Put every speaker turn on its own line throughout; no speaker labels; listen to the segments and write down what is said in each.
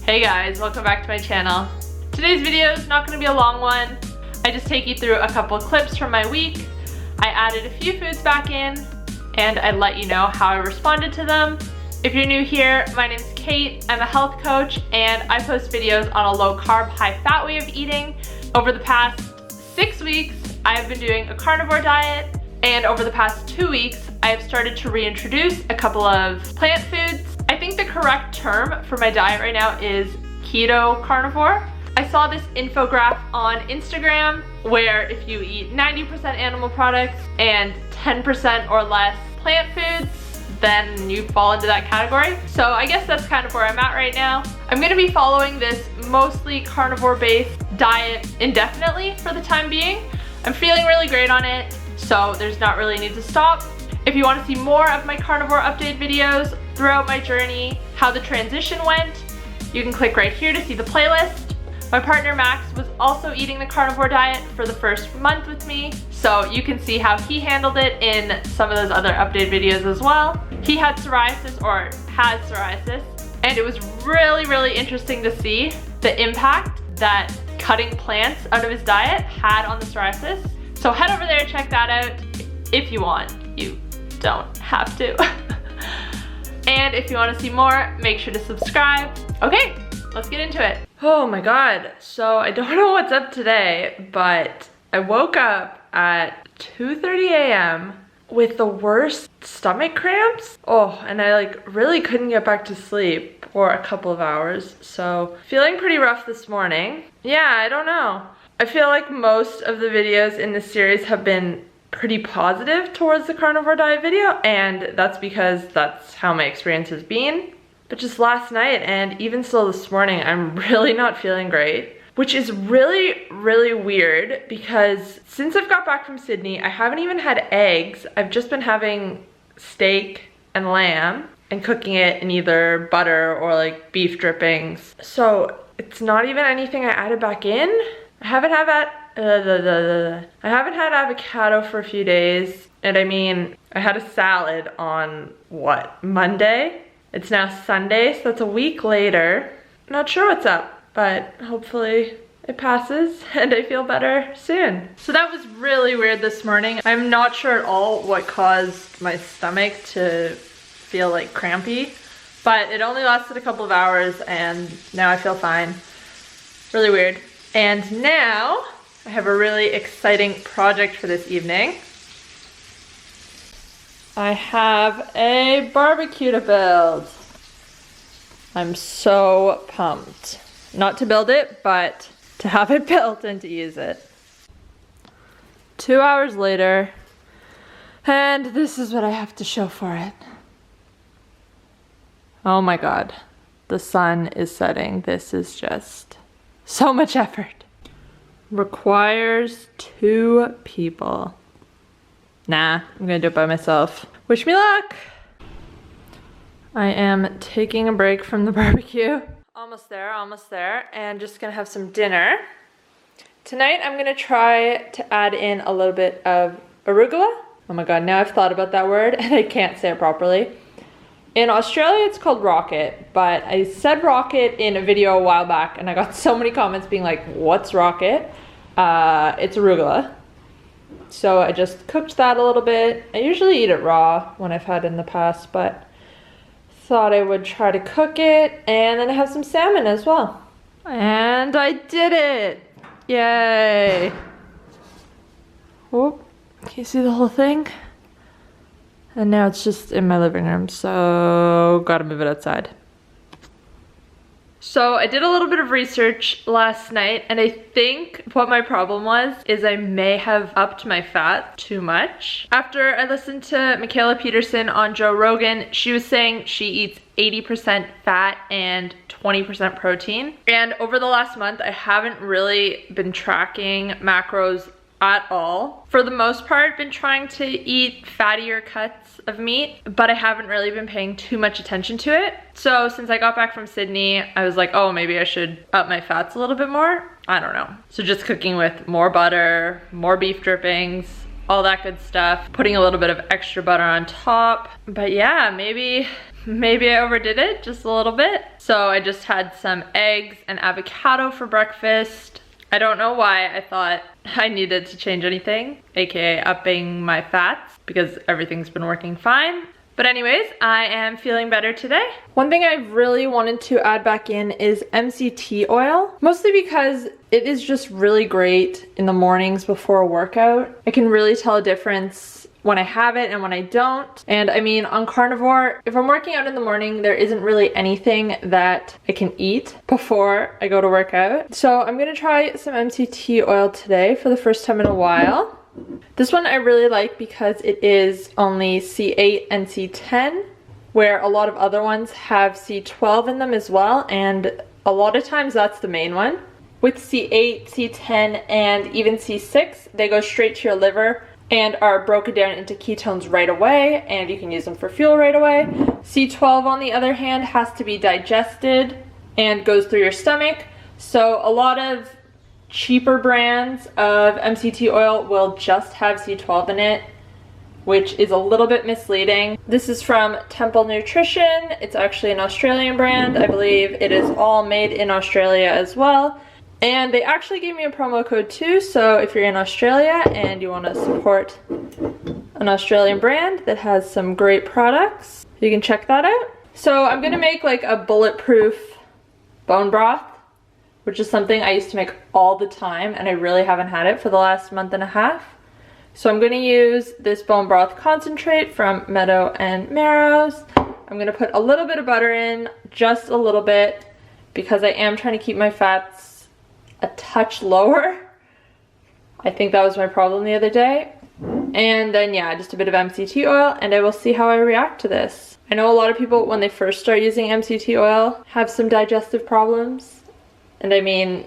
Hey guys, welcome back to my channel. Today's video is not going to be a long one. I just take you through a couple of clips from my week. I added a few foods back in and I let you know how I responded to them. If you're new here, my name's Kate. I'm a health coach and I post videos on a low carb, high fat way of eating. Over the past 6 weeks, I've been doing a carnivore diet, and over the past 2 weeks, I've started to reintroduce a couple of plant foods. I think the correct term for my diet right now is keto carnivore. I saw this infographic on Instagram where if you eat 90% animal products and 10% or less plant foods, then you fall into that category. So I guess that's kind of where I'm at right now. I'm gonna be following this mostly carnivore-based diet indefinitely for the time being. I'm feeling really great on it, so there's not really a need to stop. If you want to see more of my carnivore update videos throughout my journey, how the transition went, you can click right here to see the playlist. My partner Max was also eating the carnivore diet for the first month with me, so you can see how he handled it in some of those other update videos as well. He had psoriasis, or has psoriasis, and it was really interesting to see the impact that cutting plants out of his diet had on the psoriasis. So head over there, check that out if you want. You don't have to. And if you want to see more, make sure to subscribe. Okay, let's get into it. Oh my god, so I don't know what's up today, but I woke up at 2:30 a.m. with the worst stomach cramps. Oh, and I really couldn't get back to sleep for a couple of hours, so feeling pretty rough this morning. Yeah, I don't know. I feel like most of the videos in this series have been pretty positive towards the carnivore diet video, and that's because that's how my experience has been. But just last night and even still this morning, I'm really not feeling great, which is really weird because since I've got back from Sydney, I haven't even had eggs. I've just been having steak and lamb and cooking it in either butter or like beef drippings. So it's not even anything I added back in. I haven't had avocado for a few days, and I mean, I had a salad on, what, Monday? It's now Sunday, so that's a week later. Not sure what's up, but hopefully it passes and I feel better soon. So that was really weird this morning. I'm not sure at all what caused my stomach to feel like crampy, but it only lasted a couple of hours and now I feel fine. Really weird. And now I have a really exciting project for this evening. I have a barbecue to build. I'm so pumped. Not to build it, but to have it built and to use it. 2 hours later, and this is what I have to show for it. Oh my god, the sun is setting. This is just so much effort. Requires 2 people. Nah, I'm gonna do it by myself. Wish me luck! I am taking a break from the barbecue. Almost there, and just gonna have some dinner. Tonight I'm gonna try to add in a little bit of arugula. Oh my god, now I've thought about that word and I can't say it properly. In Australia it's called rocket, but I said rocket in a video a while back and I got so many comments being like, what's rocket? It's arugula. So I just cooked that a little bit. I usually eat it raw when I've had it in the past, but thought I would try to cook it, and then I have some salmon as well. And I did it! Yay! Oh, can you see the whole thing? And now it's just in my living room, so gotta move it outside. So I did a little bit of research last night, and I think what my problem was is I may have upped my fat too much. After I listened to Michaela Peterson on Joe Rogan, she was saying she eats 80% fat and 20% protein. And over the last month, I haven't really been tracking macros at all. For the most part, been trying to eat fattier cuts of meat, but I haven't really been paying too much attention to it. So since I got back from Sydney, I was like, oh, maybe I should up my fats a little bit more. I don't know. So just cooking with more butter, more beef drippings, all that good stuff, putting a little bit of extra butter on top. But yeah, maybe maybe I overdid it just a little bit. So I just had some eggs and avocado for breakfast. I don't know why I thought I needed to change anything, aka upping my fats, because everything's been working fine. But anyways, I am feeling better today. One thing I've really wanted to add back in is MCT oil, mostly because it is just really great in the mornings before a workout. I can really tell a difference when I have it and when I don't. And I mean, on carnivore, if I'm working out in the morning, there isn't really anything that I can eat before I go to work out. So I'm gonna try some MCT oil today for the first time in a while. This one I really like because it is only C8 and C10, where a lot of other ones have C12 in them as well, and a lot of times that's the main one. With C8, C10, and even C6, they go straight to your liver and are broken down into ketones right away, and you can use them for fuel right away. C12, on the other hand, has to be digested and goes through your stomach. So a lot of cheaper brands of MCT oil will just have C12 in it, which is a little bit misleading. This is from Temple Nutrition. It's actually an Australian brand. I believe it is all made in Australia as well. And they actually gave me a promo code too, so if you're in Australia and you want to support an Australian brand that has some great products, you can check that out. So I'm gonna make like a bulletproof bone broth, which is something I used to make all the time, and I really haven't had it for the last month and a half. So I'm gonna use this bone broth concentrate from Meadow and Marrow's. I'm gonna put a little bit of butter in, just a little bit, because I am trying to keep my fats a touch lower. I think that was my problem the other day. And then yeah, just a bit of MCT oil, and I will see how I react to this. I know a lot of people, when they first start using MCT oil, have some digestive problems. And I mean,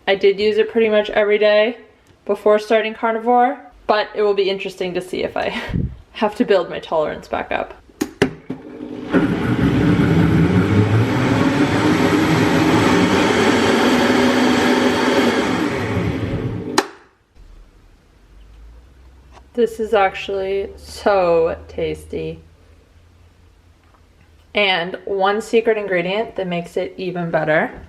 I did use it pretty much every day before starting carnivore, but it will be interesting to see if I have to build my tolerance back up. This is actually so tasty. And one secret ingredient that makes it even better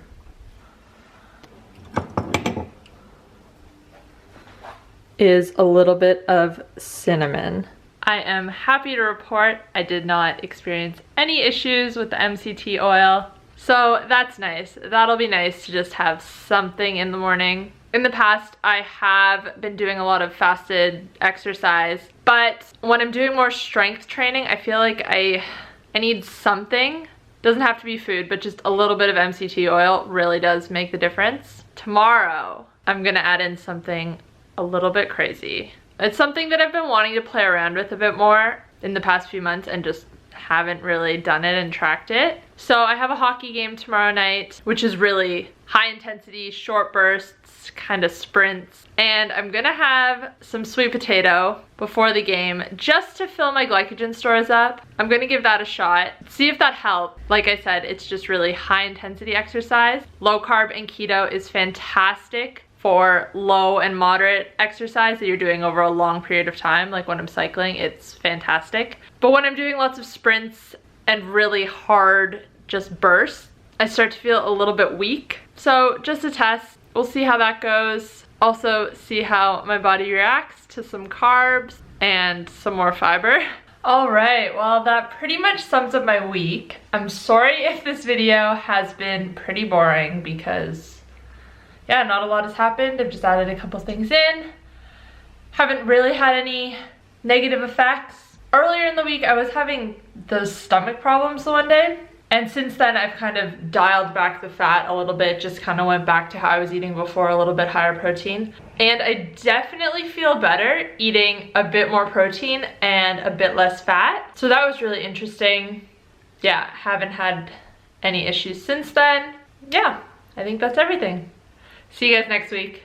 is a little bit of cinnamon. I am happy to report I did not experience any issues with the MCT oil, so that's nice. That'll be nice to just have something in the morning. In the past, I have been doing a lot of fasted exercise, but when I'm doing more strength training, I feel like I need something. Doesn't have to be food, but just a little bit of MCT oil really does make the difference. Tomorrow, I'm gonna add in something a little bit crazy. It's something that I've been wanting to play around with a bit more in the past few months and just haven't really done it and tracked it. So I have a hockey game tomorrow night, which is really high intensity, short bursts, kind of sprints. And I'm gonna have some sweet potato before the game just to fill my glycogen stores up. I'm gonna give that a shot, see if that helps. Like I said, it's just really high intensity exercise. Low carb and keto is fantastic for low and moderate exercise that you're doing over a long period of time. Like when I'm cycling, it's fantastic. But when I'm doing lots of sprints and really hard just bursts, I start to feel a little bit weak. So just a test, we'll see how that goes. Also see how my body reacts to some carbs and some more fiber. All right, well that pretty much sums up my week. I'm sorry if this video has been pretty boring because yeah, not a lot has happened. I've just added a couple things in. Haven't really had any negative effects. Earlier in the week, I was having those stomach problems the one day. And since then, I've kind of dialed back the fat a little bit, just kind of went back to how I was eating before, a little bit higher protein. And I definitely feel better eating a bit more protein and a bit less fat. So that was really interesting. Yeah, haven't had any issues since then. Yeah, I think that's everything. See you guys next week.